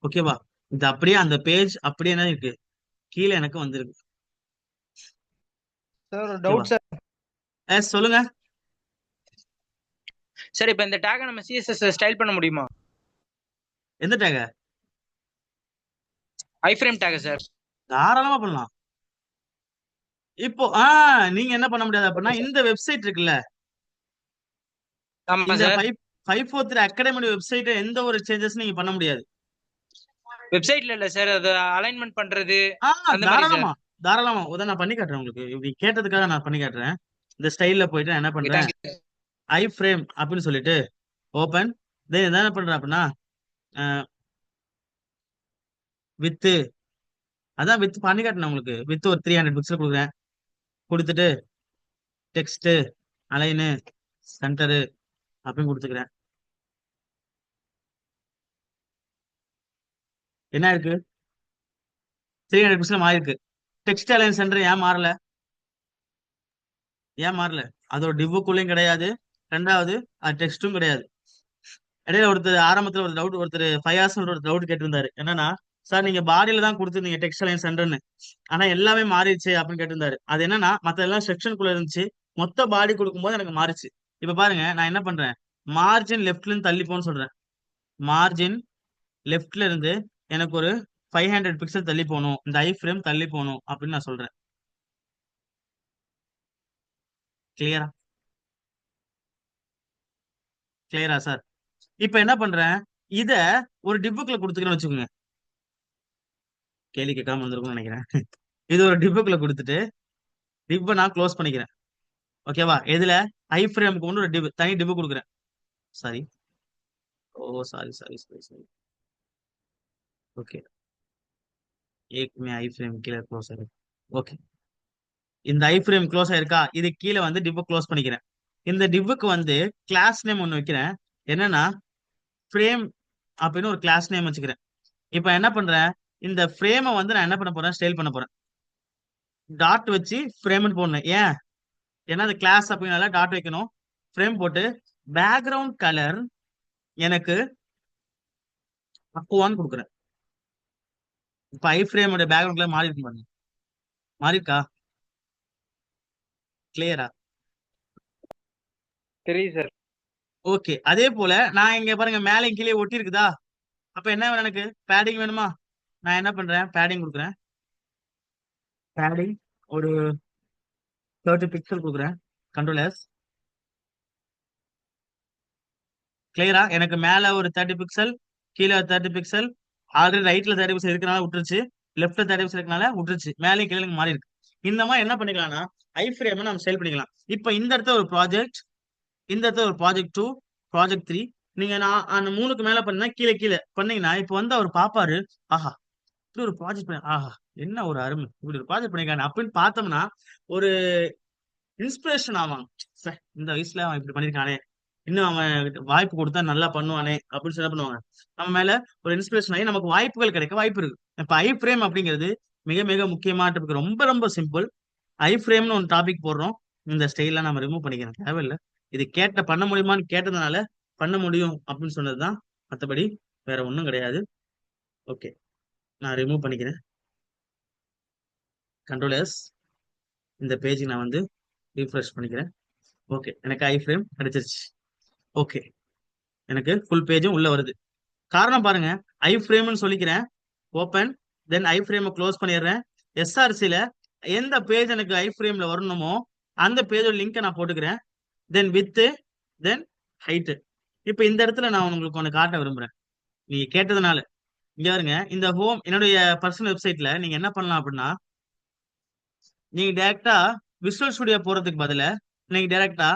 Speaker 1: ஓகேவா? இது அப்படியே அந்த பேஜ் அப்படியே என்ன இருக்கு? கீழே எனக்கு வந்திருக்கு.
Speaker 2: சார் ஒரு
Speaker 1: ஓகேவா?
Speaker 2: Doubt sir.
Speaker 1: சொல்லுங்க.
Speaker 2: சார் இப்போ இந்த டேக் நம்ம சிஎஸ்எஸ் ஸ்டைல் பண்ண முடியுமா?
Speaker 1: எந்த டேக?
Speaker 2: ஐ ஃப்ரேம் டேக் சார்.
Speaker 1: தாராளமா பண்ணலாம். இப்போ நீங்க என்ன பண்ண முடியாது அப்படின்னா, இந்த வெப்சைட் இருக்குல்ல,
Speaker 2: ஆமா
Speaker 1: இந்த
Speaker 2: சார்.
Speaker 1: 543 வெப்சைட் எந்த ஒரு சேஞ்சஸ் நீங்க பண்ண முடியாது.
Speaker 2: வெப்சைட்ல இல்ல சார், அது அலைன்மெண்ட் பண்றது அந்த மாதிரி சார்.
Speaker 1: தாராளமா, தாராளமா. உதவி நான் பண்ணி காட்டுறேன் உங்களுக்கு. இப்படி கேட்டதுக்காக நான் பண்ணி காட்டுறேன். இந்த ஸ்டைல்ல போயிட்டு நான் என்ன
Speaker 2: ஓகே,
Speaker 1: பண்றேன்?
Speaker 2: தேங்க்யூ.
Speaker 1: ஐ ஃப்ரேம் அப்படின்னு சொல்லிட்டு ஓபன். தென் என்ன பண்றேன் அப்படின்னா, வித்து, அதான் வித் பண்ணி காட்டினேன் உங்களுக்கு. வித் ஒரு 300 பிக்சல் கொடுக்குறேன். கொடுத்துட்டு டெக்ஸ்ட், அலைனு, சென்டரு அப்படின்னு கொடுத்துக்கிறேன். என்ன இருக்கு? 300 பிக்சல் மாறிருக்கு. டெக்ஸ்ட் அலைன் சென்டர் ஏன் மாறல? ஏன் மாறல? அதோட டிவ்வுக்குள்ளேயும் கிடையாது. ரெண்டாவது அது டெக்ஸ்டும் கிடையாது. இடையில ஒருத்தர் ஆரம்பத்துல ஒரு டவுட், ஒருத்தர் 5 hours ஒரு டவுட் கேட்டிருந்தாரு. என்னன்னா, சார் நீங்க பாடியில தான் கொடுத்துருந்தீங்க டெக்ஸ்ட் அலைன் சென்டர்னு, ஆனா எல்லாமே மாறிடுச்சு அப்படின்னு கேட்டிருந்தாரு. அது என்னன்னா மத்த எல்லாம் செக்ஷனுக்குள்ள இருந்துச்சு, மொத்த பாடி கொடுக்கும்போது எனக்கு மாறிச்சு. இப்ப பாருங்க நான் என்ன பண்றேன், மார்ஜின் லெஃப்ட்ல இருந்து தள்ளி போன்னு சொல்றேன். மார்ஜின் லெஃப்ட்ல இருந்து எனக்கு ஒரு 500 பிக்சல் தள்ளி போகணும், இந்த ஐ ஃப்ரேம் தள்ளி போகணும் அப்படின்னு நான் சொல்றேன். கிளியரா? கிளியரா சார்? இப்ப என்ன பண்றேன், இத ஒரு டிப்புக்குள்ள கொடுத்துக்கிறேன்னு வச்சுக்கோங்க. கேள்வி கேட்காம வந்திருக்கும்னு நினைக்கிறேன். இது ஒரு டிப்புக்குள்ள கொடுத்துட்டு டிப்பை நான் க்ளோஸ் பண்ணிக்கிறேன். ஓகேவா? எதுல? ஐ ஃப்ரேமுக்கு கொண்டு ஒரு டிப் தனி டிப்பு கொடுக்குறேன். Sorry, oh sorry sorry sorry sorry. Okay, ஏற்கனவே ஐ ஃப்ரேம் கீழே க்ளோஸ் ஆயிருக்கு. ஓகே, இந்த ஐ ஃப்ரேம் க்ளோஸ் ஆயிருக்கா, இது கீழே வந்து டிப்பை க்ளோஸ் பண்ணிக்கிறேன். இந்த டிப்புக்கு வந்து கிளாஸ் நேம் ஒன்று வைக்கிறேன். என்னன்னா ஃப்ரேம் அப்படின்னு ஒரு கிளாஸ் நேம் வச்சுக்கிறேன். இப்போ என்ன பண்றேன், இந்த ஃப்ரேமை வந்து நான் என்ன பண்ண போறேன், ஸ்டைல் பண்ண போறேன். டாட் வச்சு ஃப்ரேம்னு போடணும். ஏன்? ஏன்னா அது கிளாஸ் அப்படின்னால டாட் வைக்கணும். ஃப்ரேம் போட்டு பேக்ரவுண்ட் கலர் எனக்கு அக்குவான்னு கொடுக்குறேன். இப்ப ஐ ஃப்ரேமோட பேக்ரவுண்ட் கலர் மாறி இருக்கு பாருங்க. மாறி இருக்கா? கிளியரா?
Speaker 2: தெரியுது சார்.
Speaker 1: ஓகே, அதே போல நான் இங்க பாருங்க மேலே கீழே ஒட்டி இருக்குதா, அப்ப என்ன வேணும் எனக்கு, பேடிங் வேணுமா? நான் என்ன பண்றேன், பேடிங் கொடுக்குறேன். பேடிங் ஒரு 30 பிக்சல் கொடுக்குறேன். Control S. கிளியரா? எனக்கு மேல ஒரு 30 பிக்சல், கீழே 30 பிக்சல். ஆல்ரெடி ரைட்ல 30 பிக்சல் இருக்கனால விட்டுருச்சு, லெஃப்ட்ல 30 பிக்சல் இருக்கனால விட்டுருச்சு, மேலே கீழே எனக்கு மாறி இருக்கு. இந்த மாதிரி என்ன பண்ணிக்கலாம்னா ஐ ஃப்ரேம் நம்ம சேல் பண்ணிக்கலாம். இப்போ இந்த இடத்துல ஒரு ப்ராஜெக்ட், இந்த இடத்துல ஒரு ப்ராஜெக்ட் 2, ப்ராஜெக்ட் 3. நீங்க நான் அந்த 3க்கு மேல பண்ணா கீழே கீழே பண்ணீங்கன்னா இப்போ வந்து அவர் பாப்பாரு, ஆஹா இப்படி ஒரு ப்ராஜெக்ட் பண்ணி, ஆஹா என்ன ஒரு அருமை, இப்படி ஒரு ப்ராஜெக்ட் பண்ணிருக்காங்க அப்படின்னு பார்த்தோம்னா ஒரு இன்ஸ்பிரேஷன் ஆவாங்க. சார் இந்த வயசுல அவன் இப்படி பண்ணிருக்கானே, இன்னும் அவன் வாய்ப்பு கொடுத்தா நல்லா பண்ணுவானே அப்படின்னு சொல்லி என்ன பண்ணுவாங்க, நம்ம மேல ஒரு இன்ஸ்பிரேஷன் ஆகி நமக்கு வாய்ப்புகள் கிடைக்க வாய்ப்பு இருக்கு. இப்ப ஐ ஃப்ரேம் அப்படிங்கிறது மிக மிக முக்கியமான topic. ரொம்ப ரொம்ப சிம்பிள். ஐ ஃப்ரேம்னு ஒரு டாபிக் போடுறோம். இந்த ஸ்டைல நம்ம ரிமூவ் பண்ணிக்கிறோம், தேவையில்லை. இது கேட்ட பண்ண முடியுமான்னு கேட்டதுனால பண்ண முடியும் அப்படின்னு சொன்னதுதான், மற்றபடி வேற ஒன்றும் கிடையாது. ஓகே, நான் ரிமூவ் பண்ணிக்கிறேன். Control S. இந்த பேஜ் நான் வந்து ரீஃப்ரெஷ் பண்ணிக்கிறேன். ஓகே, எனக்கு ஐ ஃப்ரேம் கிடைச்சிருச்சு. ஓகே, எனக்கு ஃபுல் பேஜும் உள்ள வருது. காரணம் பாருங்க, ஐ ஃப்ரேம்னு சொல்லிக்கிறேன். ஓப்பன், தென் ஐ ஃப்ரேமை க்ளோஸ் பண்ணிடுறேன். எஸ்ஆர்சில எந்த பேஜ் எனக்கு ஐ ஃப்ரேம்ல வரணுமோ அந்த பேஜோட லிங்கை நான் போட்டுக்கிறேன். தென் வித்து, தென் ஹைட்டு. இப்போ இந்த இடத்துல நான் உங்களுக்கு ஒன்று காட்ட விரும்புறேன், நீங்க கேட்டதுனால. இங்க பாருங்க, இந்த ஹோம் என்னுடைய பர்சனல் வெப்சைட்ல நீங்க என்ன பண்ணலாம் அப்படின்னா, நீங்க டைரக்டா விஷுவல் ஸ்டுடியோ போறதுக்கு பதிலா நீங்க டைரக்டா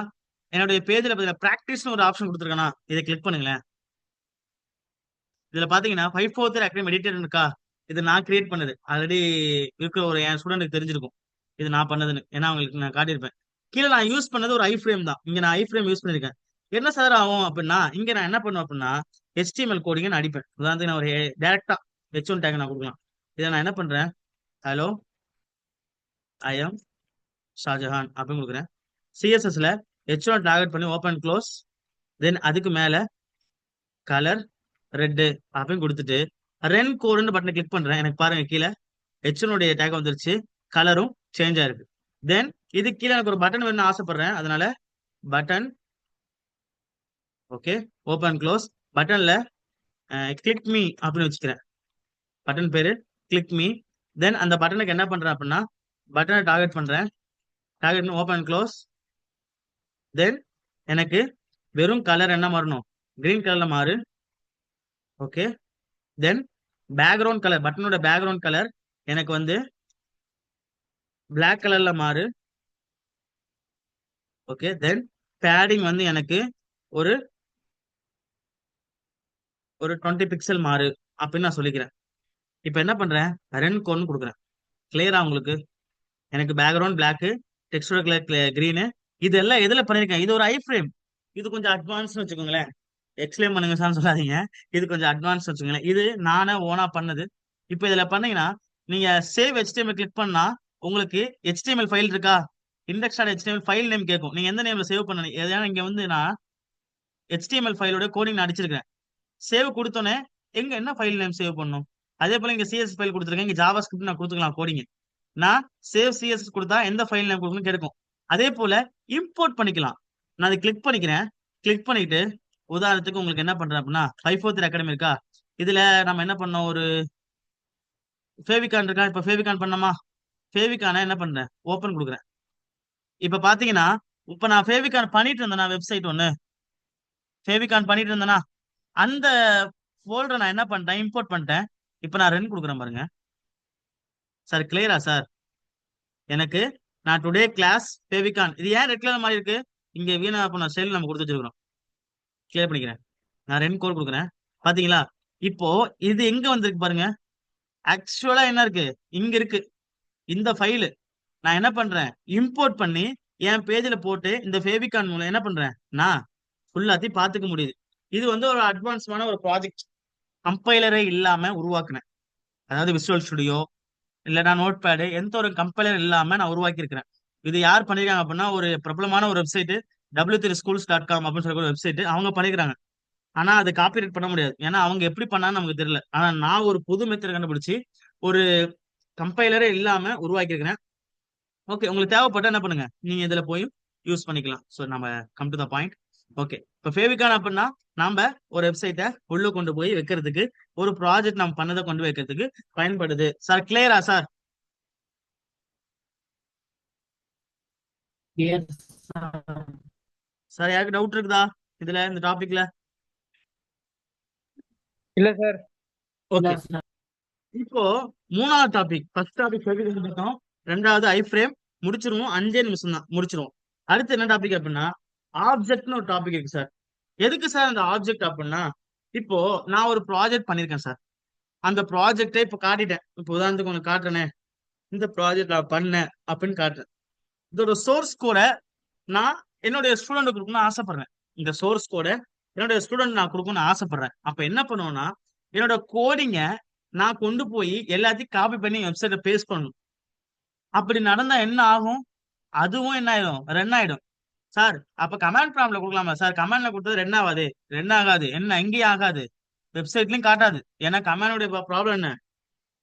Speaker 1: என்னுடைய பேஜ்ல பதிலா பிராக்டிஸ்னு ஒரு ஆப்ஷன் கொடுத்துருக்கேனா, இதை கிளிக் பண்ணுங்களேன். இதுல பாத்தீங்கன்னா 543 அக்ரிம் எடிட்டர் இருக்கா, இது நான் கிரியேட் பண்ணது. ஆல்ரெடி இருக்கிற ஒரு என் ஸ்டூடெண்ட்டுக்கு தெரிஞ்சிருக்கும் இது நான் பண்ணதுன்னு, ஏன்னா அவங்களுக்கு நான் காட்டியிருப்பேன். கீழே நான் யூஸ் பண்ணது ஒரு ஐ ஃப்ரேம் தான். இங்க நான் ஐ ஃப்ரேம் யூஸ் பண்ணிருக்கேன். என்ன சார் ஆகும் அப்படின்னா, இங்க நான் என்ன பண்ணுவேன் அப்படின்னா HTML கோடிங்க நான் அடிப்பேன். உதாரணத்துக்கு நான் ஒரு டேரக்டா H1 டேக் நான் கொடுக்கலாம். இதை நான் என்ன பண்றேன், ஹலோ ஐ எம் ஷாஜஹான் அப்படின்னு கொடுக்குறேன். சிஎஸ்எஸ்ல H1 டார்கெட் பண்ணி ஓப்பன் க்ளோஸ், தென் அதுக்கு மேல கலர் ரெட்டு அப்படின்னு கொடுத்துட்டு ரென் கோடுன்னு பட்டனை கிளிக் பண்றேன். எனக்கு பாருங்க கீழே ஹெச்னுடைய டேக் வந்துருச்சு, கலரும் சேஞ்ச் ஆயிருக்கு. தென் இது கீழே எனக்கு ஒரு பட்டன் வேணும்னு ஆசைப்படுறேன், அதனால பட்டன். Okay, open close. பட்டன்ல கிளிக் மீ அப்படின்னு வச்சுக்கிறேன். பட்டன் பேரு கிளிக் மீ. தென் அந்த பட்டனுக்கு என்ன பண்றேன் அப்படின்னா பட்டனை டார்கெட் பண்றேன். Target open close. தென் எனக்கு வெறும் கலர் என்ன மாறணும், கிரீன் கலர்ல மாறு. ஓகே, தென் பேக்ரவுண்ட் கலர், பட்டனோட பேக்ரவுண்ட் கலர் எனக்கு வந்து பிளாக் கலர்ல மாறு. ஓகே, தென் பேடிங் வந்து எனக்கு ஒரு ஒரு 20 பிக்சல் மாறு அப்படின்னு நான் சொல்லிக்கிறேன். இப்போ என்ன பண்றேன், ரென் கோன்னு கொடுக்குறேன். கிளியரா உங்களுக்கு? எனக்கு பேக்ரவுண்ட் பிளாக், டெக்ஸ்டோட கலர் கிரீனு. இதெல்லாம் எதுல பண்ணிருக்கேன், இது ஒரு ஐ ஃப்ரேம். இது கொஞ்சம் அட்வான்ஸ் வச்சுக்கோங்களேன். எக்ஸ்பிளைன் பண்ணுங்க சார் சொல்லாதீங்க, இது கொஞ்சம் அட்வான்ஸ் வச்சுக்கோங்களேன். இது நானே ஓனா பண்ணது. இப்போ இதுல பண்ணீங்கன்னா நீங்க சேவ் HTML கிளிக் பண்ணா உங்களுக்கு HTML ஃபைல் இருக்கா, index dot HTML file name கேட்கும். நீங்க எந்த நேம்ல சேவ் பண்ணணும், ஏன்னா இங்க வந்து நான் HTML ஃபைலோட கோடிங் நான் அடிச்சிருக்கேன். சேவ் கொடுத்தோன்னே எங்க என்ன ஃபைல் நேம் சேவ் பண்ணும், அதே போல இங்க சிஎஸ் ஃபைல் கொடுத்துருக்கேன், இங்க ஜாவா ஸ்கிரிப்ட் நான் கொடுத்துக்கலாம் கோடிங். நான் சேவ் சிஎஸ் கொடுத்தா எந்த ஃபைல் நான் கொடுக்கணும் கேட்கும். அதே போல இம்போர்ட் பண்ணிக்கலாம். நான் அதை கிளிக் பண்ணிக்கிறேன். கிளிக் பண்ணிட்டு உதாரணத்துக்கு உங்களுக்கு என்ன பண்றேன் அப்படின்னா 543 அகாடமி இருக்கா, இதுல நம்ம என்ன பண்ணோம், ஒரு ஃபேவிகான் இருக்கா. இப்ப ஃபேவிகான் பண்ணோமா, ஃபேவிகான என்ன பண்றேன், ஓபன் கொடுக்குறேன். இப்ப பாத்தீங்கன்னா இப்ப நான் ஃபேவிகான் பண்ணிட்டு இருந்தேன்னா, வெப்சைட் ஒண்ணு ஃபேவிகான் பண்ணிட்டு இருந்தேன்னா, அந்த ஃபோல்டரை நான் என்ன பண்ணிட்டேன், இம்போர்ட் பண்ணிட்டேன். இப்ப நான் ரன் கொடுக்குறேன் பாருங்க. சார் கிளியரா சார்? எனக்கு நான் டுடே கிளாஸ் ஃபேவிகான், இது ஏன் ரெட் கலர் மாதிரி இருக்கு, இங்க வீணா பண்ண செல் நம்ம கொடுத்து வச்சிருக்கிறோம். கிளியர் பண்ணிக்கிறேன். நான் ரென் கோட் கொடுக்குறேன். பாத்தீங்களா? இப்போ இது எங்க வந்திருக்கு பாருங்க. ஆக்சுவலா என்ன இருக்கு, இங்க இருக்கு இந்த ஃபைலு. நான் என்ன பண்றேன், இம்போர்ட் பண்ணி என் பேஜ்ல போட்டு இந்த ஃபேவிகான் மூலம் என்ன பண்றேன், நான் ஃபுல்லாத்தையும் பார்த்துக்க முடியுது. இது வந்து ஒரு அட்வான்ஸ்மான ஒரு ப்ராஜெக்ட், கம்பைலரே இல்லாம உருவாக்குனேன். அதாவது விஷுவல் ஸ்டுடியோ இல்லைன்னா நோட் பேடு, எந்த ஒரு கம்பைலர் இல்லாம நான் உருவாக்கி இருக்கிறேன். இது யார் பண்ணிருக்காங்க அப்படின்னா, ஒரு பிரபலமான ஒரு வெப்சைட் w3schools.com அப்படின்னு சொல்லி ஒரு வெப்சைட், அவங்க பண்ணிக்கிறாங்க. ஆனா அது காப்பிரைட் பண்ண முடியாது, ஏன்னா அவங்க எப்படி பண்ணான்னு நமக்கு தெரியல. ஆனா நான் ஒரு புது மெத்தட் கண்டுபிடிச்சு ஒரு கம்பைலரே இல்லாம உருவாக்கி இருக்கிறேன். ஓகே, உங்களுக்கு தேவைப்பட்ட என்ன பண்ணுங்க, நீங்க இதுல போய் யூஸ் பண்ணிக்கலாம். ஸோ நம்ம come to the point. Okay, இப்போ ஃபேவிகான் அப்படின்னா நாம ஒரு வெப்சைட்டை உள்ள கொண்டு போய் வைக்கிறதுக்கு, ஒரு ப்ராஜெக்ட் நம்ம பண்ணதை கொண்டு போய் வைக்கிறதுக்கு பயன்படுது. சார் கிளியரா சார்?
Speaker 3: Yes, sir.
Speaker 1: சார் யாருக்கு டவுட் இருக்குதா இதுல, இந்த டாபிக்ல?
Speaker 2: இல்ல சார்.
Speaker 1: Okay,
Speaker 3: Yes, sir.
Speaker 1: இப்போ மூணாவது டாபிக். ஃபர்ஸ்ட் டாபிக் ஃபேவிகான் பார்த்தோம், ரெண்டாவது ஐ ஃப்ரேம் முடிச்சிருவோம், 5 நிமிஷம் தான் முடிச்சிருவோம். அடுத்து என்ன டாபிக் அப்படின்னா ஆப்ஜெக்ட்னு ஒரு டாபிக் இருக்கு சார். எதுக்கு சார் அந்த ஆப்ஜெக்ட் அப்படின்னா, இப்போ நான் ஒரு ப்ராஜெக்ட் பண்ணிருக்கேன் சார். அந்த ப்ராஜெக்டை இப்போ காட்டிட்டேன். இப்போ உதாரணத்துக்கு ஒன்று காட்டுறேனே, இந்த ப்ராஜெக்ட் நான் பண்ணேன் அப்படின்னு காட்டுறேன். இதோட சோர்ஸ் கோட நான் என்னுடைய ஸ்டூடெண்ட் கொடுக்கணும்னு ஆசைப்படுறேன். இந்த சோர்ஸ் கோட என்னுடைய ஸ்டூடெண்ட் நான் கொடுக்கணும்னு ஆசைப்படுறேன். அப்ப என்ன பண்ணுவேன்னா, என்னோட கோடிங்க நான் கொண்டு போய் எல்லாத்தையும் காப்பி பண்ணி வெப்சைட்ல பேஸ்ட் பண்ணணும். அப்படி நடந்தா என்ன ஆகும், அதுவும் என்ன ஆயிடும், ரன் ஆயிடும். சார் அப்ப கமாண்ட் ப்ராம்ப்ட்ல கொடுக்கலாமா சார்? கமாண்ட்ல கொடுத்தது ரன் ஆகாது. ரன் ஆகாது என்ன, எங்கேயும் ஆகாது, வெப்சைட்லயும் காட்டாது. ஏன்னா கமாண்டோட ப்ராப்ளம் என்ன,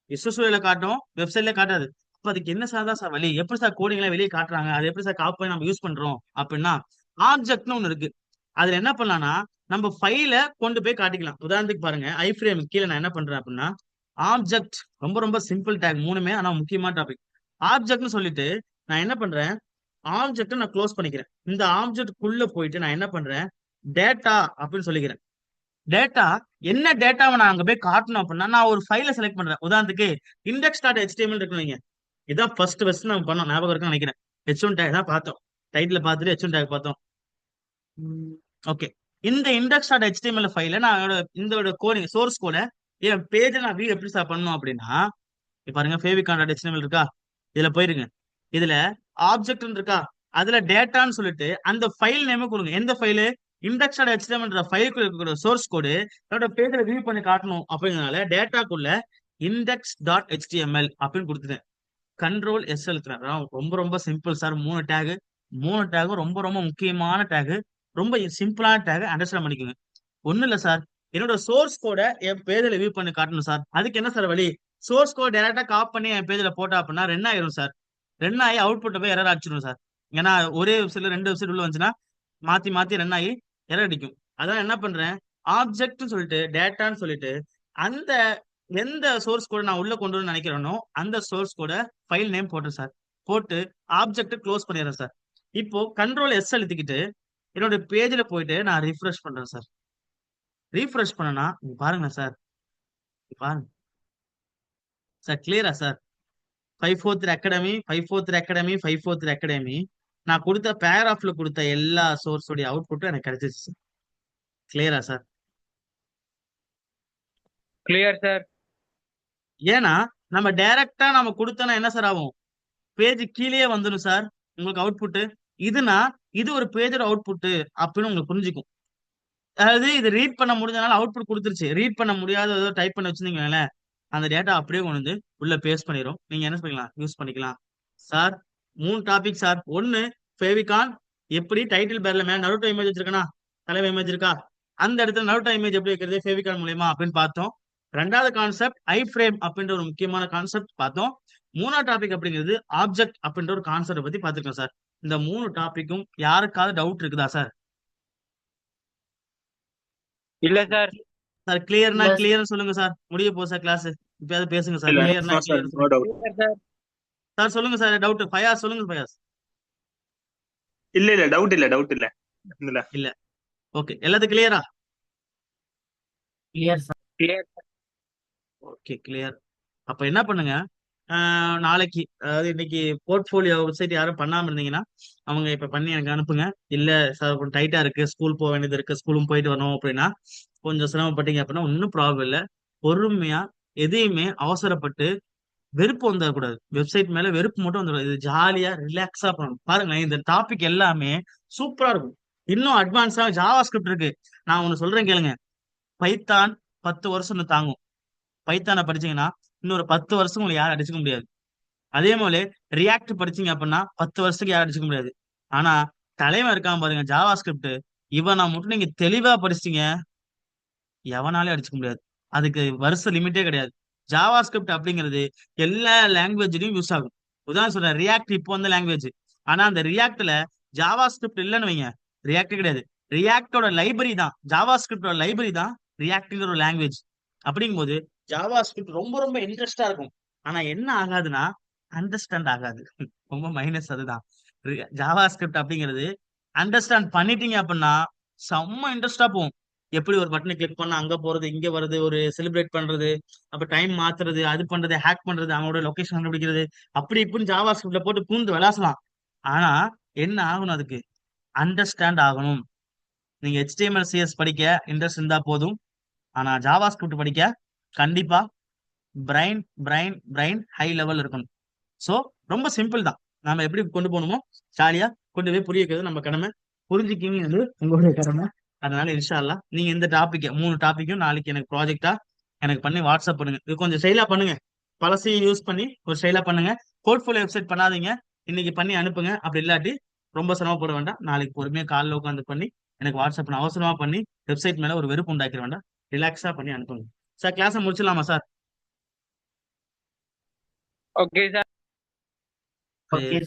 Speaker 1: எஸ்எஸ்ஓல காட்டும், வெப்சைட்ல காட்டாது. அப்ப அதுக்கு என்ன சார் தான் சார் வழி, எப்படி சார் கோடிங்ல வெளியே காட்டுறாங்க, அது எப்படி சார் காப்பி பண்ணி நம்ம யூஸ் பண்றோம் அப்படின்னா, ஆப்ஜெக்ட்னு ஒண்ணு இருக்கு. அதுல என்ன பண்ணலாம்னா, நம்ம ஃபைல கொண்டு போய் காட்டிக்கலாம். உதாரணத்துக்கு பாருங்க, ஐ ஃப்ரேம் கீழே நான் என்ன பண்றேன் அப்படின்னா, ஆப்ஜெக்ட், ரொம்ப ரொம்ப சிம்பிள் டேக் மூணுமே, ஆனா முக்கியமான டாபிக். ஆப்ஜெக்ட்னு சொல்லிட்டு நான் என்ன பண்றேன், ஆப்ஜெக்ட் நான் க்ளோஸ் பண்ணிக்கிறேன். இந்த ஆப்ஜெக்ட் குள்ள போயிட்டு நான் என்ன பண்றேன், டேட்டா அப்படின்னு சொல்லிக்கிறேன். டேட்டா, என்ன டேட்டாவை நான் அங்க போய் காட்டணும் அப்படின்னா, நான் ஒரு ஃபைலை செலக்ட் பண்றேன். உதாரணத்துக்கு index.html இருக்குன்னு வைங்க. இதான் ஃபர்ஸ்ட் நம்ம பண்ணோம், ஞாபகம் இருக்குன்னு நினைக்கிறேன். H1 டேக் தான் பார்த்தோம், டைட்டில் பார்த்துட்டு H1 டேக் பார்த்தோம். ஓகே, இந்த index.html ஃபைல நான் இந்த கோடிங் சோர்ஸ் கோட என் பேஜை நான் வியூ எப்படி சார் பண்ணணும் அப்படின்னா, இப்ப பாருங்க ஃபேவிகான்.html இருக்கா, இதுல போயிருங்க. இதுல ஆப்ஜெக்ட் இருக்கா, அதுல டேட்டான்னு சொல்லிட்டு அந்த ஃபைல் நேம் கொடுங்க. எந்த ஃபைலு, index.html ஃபைலுக்குள்ள இருக்கிற சோர்ஸ் கோடு என்னோட பேஜ்ல வியூ பண்ணி காட்டணும் அப்படிங்கறதுனால டேட்டாக்குள்ள index.html அப்படின்னு கொடுத்துட்டேன். கண்ட்ரோல் எஸ் அழுத்துறேன். ரொம்ப ரொம்ப சிம்பிள் சார். மூணு டேகும் ரொம்ப ரொம்ப முக்கியமான டேக், ரொம்ப சிம்பிளான டேக், அண்டர்ஸ்டாண்ட் பண்ணிக்கோங்க. ஒண்ணு இல்ல சார், என்னோட சோர்ஸ் கோட என் பேஜ்ல வியூ பண்ணி காட்டணும் சார். அதுக்கு என்ன சார் வழி, சோர்ஸ் கோட் டைரக்டா காப்பி பண்ணி என் பேஜ்ல போட்டா அப்படின்னா ரன் ஆயிரும் சார். ரன் ஆகி அவுட்புட்டை போய் எரர் அடிச்சிடும் சார். ஏன்னா ஒரே வெப்சைட்ல 2 வெப்சைட் உள்ள வந்துச்சுன்னா மாத்தி மாத்தி ரன் ஆகி எரர் அடிக்கும். அதான் என்ன பண்றேன், ஆப்ஜெக்ட்னு சொல்லிட்டு டேட்டான்னு சொல்லிட்டு அந்த எந்த சோர்ஸ் கோட நான் உள்ள கொண்டு வரணும்னு நினைக்கிறேனோ அந்த சோர்ஸ் கோட ஃபைல் நேம் போட்டேன் சார். போட்டு ஆப்ஜெக்ட் க்ளோஸ் பண்ணிடுறேன் சார். இப்போ கண்ட்ரோல் எஸ் அழுத்திக்கிட்டு என்னோட பேஜ்ல போயிட்டு நான் ரிஃப்ரெஷ் பண்றேன் சார். ரீஃப்ரெஷ் பண்ணனா இங்க பாருங்க சார், இங்க பாருங்க சார். கிளியரா சார்? 543 அகாடமி, 543 அகாடமி, 543 அகாடமி, நான் கொடுத்த பேராகிராஃப்ல கொடுத்த எல்லா சோர்ஸோடைய அவுட்புட்டும் எனக்கு கிடைச்சிருச்சு. கிளியரா சார்?
Speaker 2: Clear sir.
Speaker 1: ஏன்னா நம்ம டைரக்டா நம்ம கொடுத்தோம்னா என்ன சார் ஆகும், பேஜ் கீழே வந்துடும் சார் உங்களுக்கு அவுட்புட். இதுனா இது ஒரு பேஜோட அவுட்புட் அப்படின்னு உங்களுக்கு புரிஞ்சுக்கும். அதாவது இது ரீட் பண்ண முடிஞ்சனால அவுட்புட் கொடுத்துருச்சு, ரீட் பண்ண முடியாத ஏதோ டைப் பண்ண வச்சிருந்தீங்களே, அந்த டேட்டா அப்படியே கொண்டு வந்து உள்ள பேஸ்ட் பண்ணிடும். நீங்க என்ன பண்ணிக்கலாம், யூஸ் பண்ணிக்கலாம் சார். 3 topic sir. ஒன்னு ஃபேவிகான், எப்படி டைட்டில் பேர்ல மேல நருட்டோ இமேஜ் வச்சிருக்கனா, தலைவர் இமேஜ் இருக்கா, அந்த இடத்துல நருட்டோ இமேஜ் எப்படி வைக்கிறது ஃபேவிகான் மூலமா அப்படின்னு பார்த்தோம். ரெண்டாவது கான்செப்ட் ஐ ஃப்ரேம் அப்படின்ற ஒரு முக்கியமான கான்செப்ட் பார்த்தோம். மூணாவது டாபிக் அப்படிங்கிறது ஆப்ஜெக்ட் அப்படின்ற ஒரு கான்செப்ட் பத்தி பார்த்துருக்கோம் சார். இந்த 3 டாபிக்கும் யாருக்காவது டவுட் இருக்குதா சார்?
Speaker 2: இல்ல சார்.
Speaker 1: சார் கிளியர்னா கிளியர்னு சொல்லுங்க சார். முடிய போகுது சார் கிளாஸ். இப்பயாவது பேசுங்க சார்.
Speaker 3: இல்ல
Speaker 1: கிளியர்னா
Speaker 3: நோ சார்,
Speaker 1: கிளியர்
Speaker 3: நோ
Speaker 1: சொல்லுங்க
Speaker 3: டவுட்.
Speaker 2: Sir
Speaker 1: sir. சொல்லுங்க சார் டவுட். ஃபயாஸ் சொல்லுங்க ஃபயாஸ்.
Speaker 3: இல்ல இல்ல டவுட் இல்ல, டவுட் இல்ல. இல்ல
Speaker 1: இல்ல. ஓகே, எல்லாத்துக்கும் கிளியரா?
Speaker 4: Clear sir.
Speaker 2: clear.
Speaker 1: Okay clear. அப்ப என்ன பண்ணுங்க, நாளைக்கு அதாவது இன்னைக்கு போர்ட்ஃபோலியோ வெப்சைட் யாரும் பண்ணாம இருந்தீங்கன்னா அவங்க இப்ப பண்ணி எனக்கு அனுப்புங்க. இல்ல சார் கொஞ்சம் டைட்டா இருக்கு, ஸ்கூல் போக வேண்டியது இருக்கு, ஸ்கூலும் போயிட்டு வரணும் அப்படின்னா கொஞ்சம் சிரமப்பட்டீங்க அப்படின்னா ஒன்றும் ப்ராப்ளம் இல்லை. பொறுமையா எதையுமே அவசரப்பட்டு வெறுப்பு வந்துடக்கூடாது. வெப்சைட் மேல வெறுப்பு மட்டும் வந்துடக்கூடாது. இது ஜாலியா ரிலாக்ஸா பண்ணணும். பாருங்க இந்த டாபிக் எல்லாமே சூப்பரா இருக்கும். இன்னும் அட்வான்ஸா ஜாவா ஸ்கிரிப்ட் இருக்கு. நான் ஒன்னு சொல்றேன் கேளுங்க. பைத்தான் 10 வருஷம் இன்னும் தாங்கும். பைத்தானை படிச்சீங்கன்னா இன்னொரு 10 வருஷம் உங்களை யாரும் அடிச்சுக்க முடியாது. அதே போல ரியாக்ட் படிச்சீங்க அப்படின்னா 10 வருஷத்துக்கு யாரும் அடிச்சுக்க முடியாது. ஆனா தலைவன் இருக்கான் பாருங்க ஜாவா ஸ்கிரிப்ட், இவனை மட்டும் நீங்க தெளிவா படிச்சிட்டீங்க எவனாலே அடிச்சுக்க முடியாது. அதுக்கு வருஷ லிமிட்டே கிடையாது. ஜாவா ஸ்கிரிப்ட் அப்படிங்கிறது எல்லா லாங்குவேஜ்லயும் யூஸ் ஆகும். உதாரணம் சொல்றேன், ரியாக்ட் இப்போ வந்த லாங்குவேஜ். ஆனா அந்த ரியாக்ட்ல ஜாவா ஸ்கிரிப்ட் இல்லைன்னு வைங்க, ரியாக்ட் கிடையாது. ரியாக்டோட லைப்ரரி தான் ஜாவா ஸ்கிரிப்டோட லைப்ரரி தான் ரியாக்ட்ங்கிற ஒரு லாங்குவேஜ். அப்படிங்கும்போது ஜாவா ஸ்கிரிப்ட் ரொம்ப ரொம்ப இன்ட்ரெஸ்டா இருக்கும். ஆனா என்ன ஆகாதுன்னா அண்டர்ஸ்டாண்ட் ஆகாது. ரொம்ப மைனஸ் அதுதான். ஜாவா ஸ்கிரிப்ட் அப்படிங்கிறது அண்டர்ஸ்டாண்ட் பண்ணிட்டீங்க அப்படின்னா செம்ம இன்ட்ரெஸ்டா போகும். எப்படி ஒரு பட்டனை கிளிக் பண்ணா அங்க போறது, இங்க வருது, ஒரு செலிப்ரேட் பண்றது, அப்ப டைம் மாத்துறது, அது பண்றது, ஹேக் பண்றது, அவங்களோட லொகேஷன் கண்டுபிடிக்கிறது, அப்படி இப்படின்னு ஜாவா ஸ்கிரிப்ட்ல போட்டு பூந்து விளாசலாம். ஆனா என்ன ஆகணும், அதுக்கு அண்டர்ஸ்டாண்ட் ஆகணும். நீங்க HTML CS படிக்க இன்ட்ரெஸ்ட் இருந்தா போதும். ஆனா ஜாவா ஸ்கிரிப்ட் படிக்க கண்டிப்பா brain brain brain high level இருக்கணும். சோ ரொம்ப சிம்பிள் தான். நாம எப்படி கொண்டு போகணுமோ ஜாலியா கொண்டு போய் புரிய வைக்கிறது நம்ம கடமை. புரிஞ்சுக்கிங்க வந்து உங்களுடைய கடமை. அதனால இன்ஷா அல்லாஹ் நீங்க இந்த டாபிக் 3 டாபிக்கும் நாளைக்கு எனக்கு ப்ராஜெக்டா எனக்கு பண்ணி வாட்ஸ்அப் பண்ணுங்க. இது கொஞ்சம் ஸ்டைலா பண்ணுங்க. பழசையும் யூஸ் பண்ணி ஒரு ஸ்டைலா பண்ணுங்க. போர்ட்ஃபோலியோ வெப்சைட் பண்ணாதீங்க. இன்னைக்கு பண்ணி அனுப்புங்க. அப்படி இல்லாட்டி ரொம்ப சிரமப்பட வேண்டாம். நாளைக்கு பொறுமையா காலைல உட்காந்து பண்ணி எனக்கு வாட்ஸ்அப் அவசரமா பண்ணி வெப்சைட் மேல ஒரு வெறுப்பு உண்டாக்கிட வேண்டாம். ரிலாக்ஸா பண்ணி அனுப்புங்க. சார் கிளாஸை முடிச்சிடலாமா சார்?
Speaker 2: Okay sir.
Speaker 4: ஓகே